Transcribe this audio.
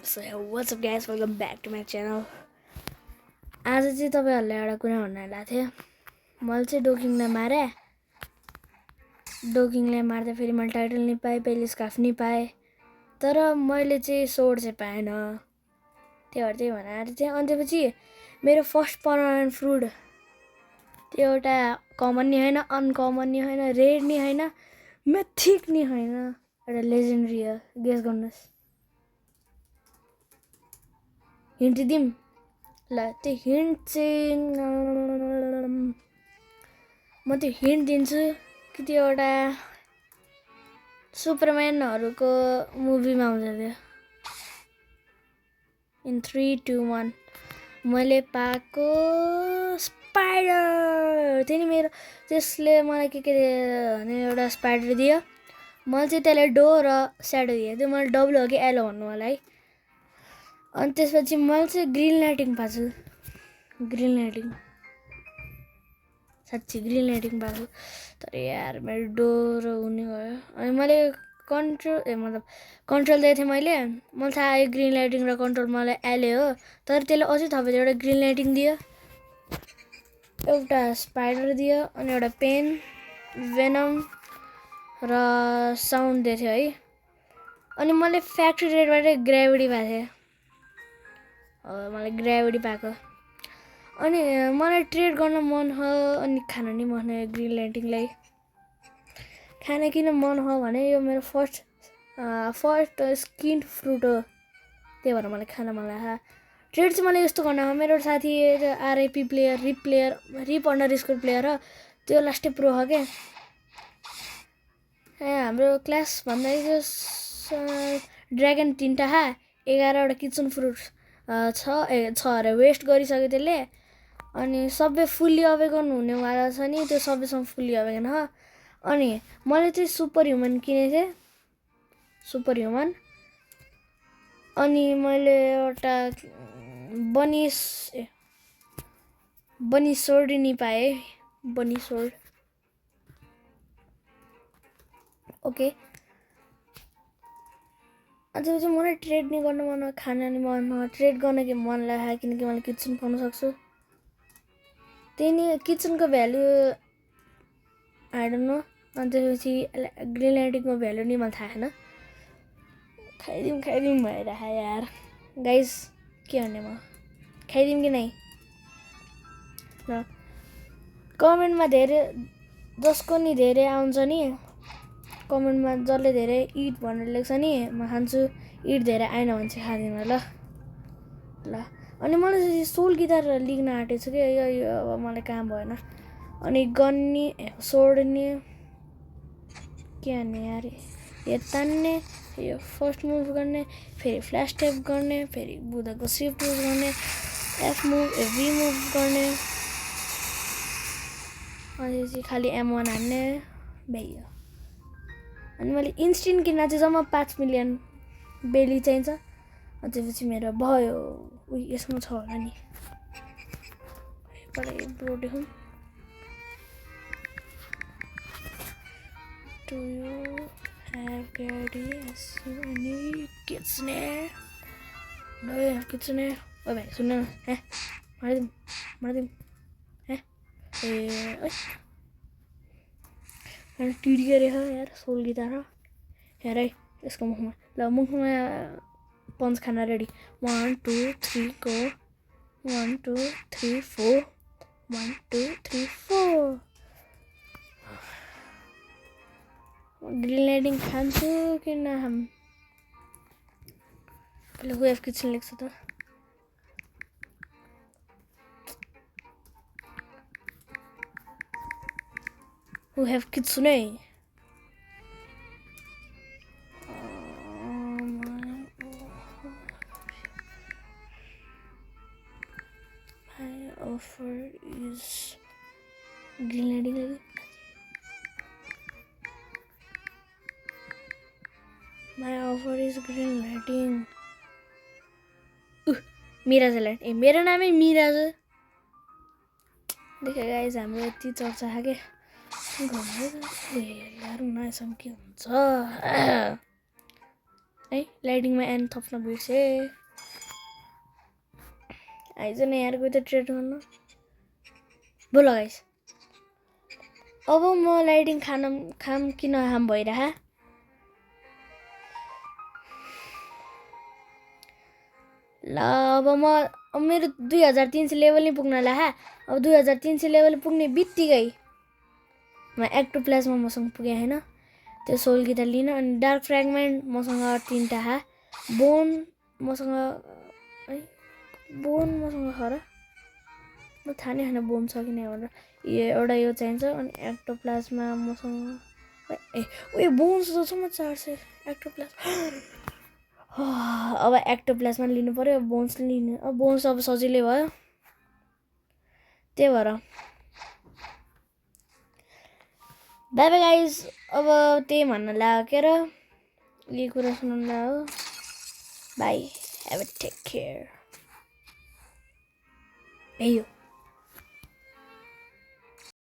So hey, what's up guys, welcome back to my channel. आज चाहिँ तपाईहरुलाई एउटा कुरा भन्न लागेको थिए। मैले चाहिँ डोकिङले मारे। डोकिङले मार्दा फेरि मैले टाइटल नि पाए, पेले स्कार्फ नि पाए। तर मैले चाहिँ सोर्ड चाहिँ पाएन। त्यो भएर चाहिँ भनेर चाहिँ अनि त्यसपछि मेरो फर्स्ट पर्मानेन्ट फ्रुट त्यो एउटा कमन नि हैन, अनकमन नि हैन, रेयर नि हैन, मिथिक नि हैन, एउटा लेजेन्डरी हो। गेस गर्नुस्। हिन्ट दिम ल त्यो हिन्ट चाहिँ म त्यो हिन्ट दिन्छु कि त्यो एउटा सुपरम्यानहरुको मुभीमा आउँछ त्यो। इन 3 2 1 मैले पाएको स्पाइडर। त्यही नि मेरो त्यसले मलाई के भने एउटा स्पाइडर दियो। मैले चाहिँ त्यसलाई डो र स्याडो दिए। त्यो मैले डब्लु हो कि एल भन्नु होला है। अनि त्यसपछि मैले चाहिँ ग्रीन लाइटिङ पाछु। ग्रीन लाइटिङ साच्चै ग्रीन लाइटिङ पाछु। तर यार मेरो डोर हुने गयो। अनि मैले कन्ट्रोल मतलब कन्ट्रोल दिएको थिएँ मैले थाहा आयो ग्रीन लाइटिङ र कन्ट्रोल मलाई एले हो। तर त्यसले अझै थपेर एउटा ग्रीन लाइटिङ दियो, एउटा स्पाइडर दियो, अनि एउटा पेन, भेनम र साउन्ड दिएको थियो है। अनि मैले फ्याक्ट्री रेडबाट ग्रेभिटी पाएको थिएँ। मलाई ग्रेभिटी पाएको। अनि मलाई ट्रेड गर्न मन हो अनि खान नि मन हो। ग्रीन लाइटिङलाई खान किन मन हो भने यो मेरो फर्स्ट स्किन फ्रुट हो। त्यही भएर मलाई खान मन लाग्छ। ट्रेड चाहिँ मलाई यस्तो गर्न हो। मेरो साथी RIP player, RIP underscore player हो। त्यो लास्टै प्रो हो क्या। हाम्रो क्लास भन्दा ड्रागन 3टा 11वटा किचन फ्रुट छ अरे वेस्ट गरिसक्यो त्यसले। अनि सबै फुल्ली अवेकन हुनेवाला छ नि, त्यो सबैसँग फुल्ली अवेकन हो। अनि मैले चाहिँ सुपर ह्युमन किनेको थिएँ, सुपर ह्युमन। अनि मैले एउटा बनी सोर्ड नि पाएँ। बनी सोर्ड ओके। अन्त चाहिँ मलाई ट्रेड नि गर्न मन हो, खान नि मन हो। ट्रेड गर्न के मन लाग्यो किनकि मैले किचन पाउन सक्छु। त्यही नि किचनको भ्यालु आई डोन्ट नो। अनि त्यसपछि ग्रीन लाइटिङको भ्यालु नि मलाई थाहा छैन। खाइदिउँ भइरहेको यार गाइस। के भन्ने म खाइदिउँ कि नै ल कमेन्टमा धेरै जसको नि धेरै आउँछ नि, कमेन्टमा जसले धेरै इट भनेर लेख्छ नि म खान्छु। इट धेरै आएन भने चाहिँ खाँदिनँ ल ल। अनि मलाई सोल गिटार लिन आँटेको छु कि यो अब मलाई काम भएन। अनि गन नि सोर्ड नि के हान्ने यार। यो तान्ने, यो फर्स्ट मुभ गर्ने, फेरि फ्ल्यास ट्याप गर्ने, फेरि बुधको सिफ्ट युज गर्ने, एफ मुभ भी मुभ गर्ने, अनि चाहिँ खालि M1 हान्ने भ्याइयो। अनि मैले इन्स्टिन्ट किन्न चाहिँ जम्मा 5 मिलियन बेली चाहिन्छ। अनि त्यसपछि मेरो भयो। यसमा छ होला नि ब्रो देखाउँ। Do you have any kitsune? No, you have kitsune. ओ भाइ सुन्न न, मारिदिउँ ए टिडी रहेछ यार सोल गिटार हो। हेर है यसको मुखमा। ल मुखमा पन्च खाना रेडी। 1 2 3 गो। 1 2 3 4 1 2 3 4। ग्रीन लाइटिङ खान्छु कि नखाम। पहिला हु हेभ किचन लेख्छ त। हु हेभ किचन है। My offer is green lighting. My offer is green lighting. Miraj light. ए मेरो नामै मिराज। देखे गाइस हाम्रो यति चर्चा छ के घरमा यार नआएसम्म के हुन्छ। है लाइटिङमा एन थप्न बिर्से आइज न यार कोही त ट्रेड गर्नु बोल गाइस अब म लाइटिङ खाम कि नखाम भइरह ल अब मेरो 2300 लेभल नै पुग्न ला अब 2300 लेभल पुग्ने बित्तिकै म एक्टोप्लाज्मा मसँग पुगे हैन त्यो सोल गिटा लिन अनि डार्क फ्र्यागमेन्ट मसँग 3टा बोन मसँग है बोन मसँग छ र म थाहा नै छैन बोन छ कि नै भनेर एउटा यो चाहिन्छ अनि एक्टोप्लाज्मा मसँग ए बोन्स त छ म 400 एक्टोप्लाज्मा अब एक्टोप्लाज्मा लिनु पर्यो बोन्स लिनु अब बोन्स अब सजिलै भयो त्यही भएर बाई बाई गाइज अब त्यही भन्न लाग्यो र यही कुरा सुनाउनु लाग्यो bye have a take care Hey you.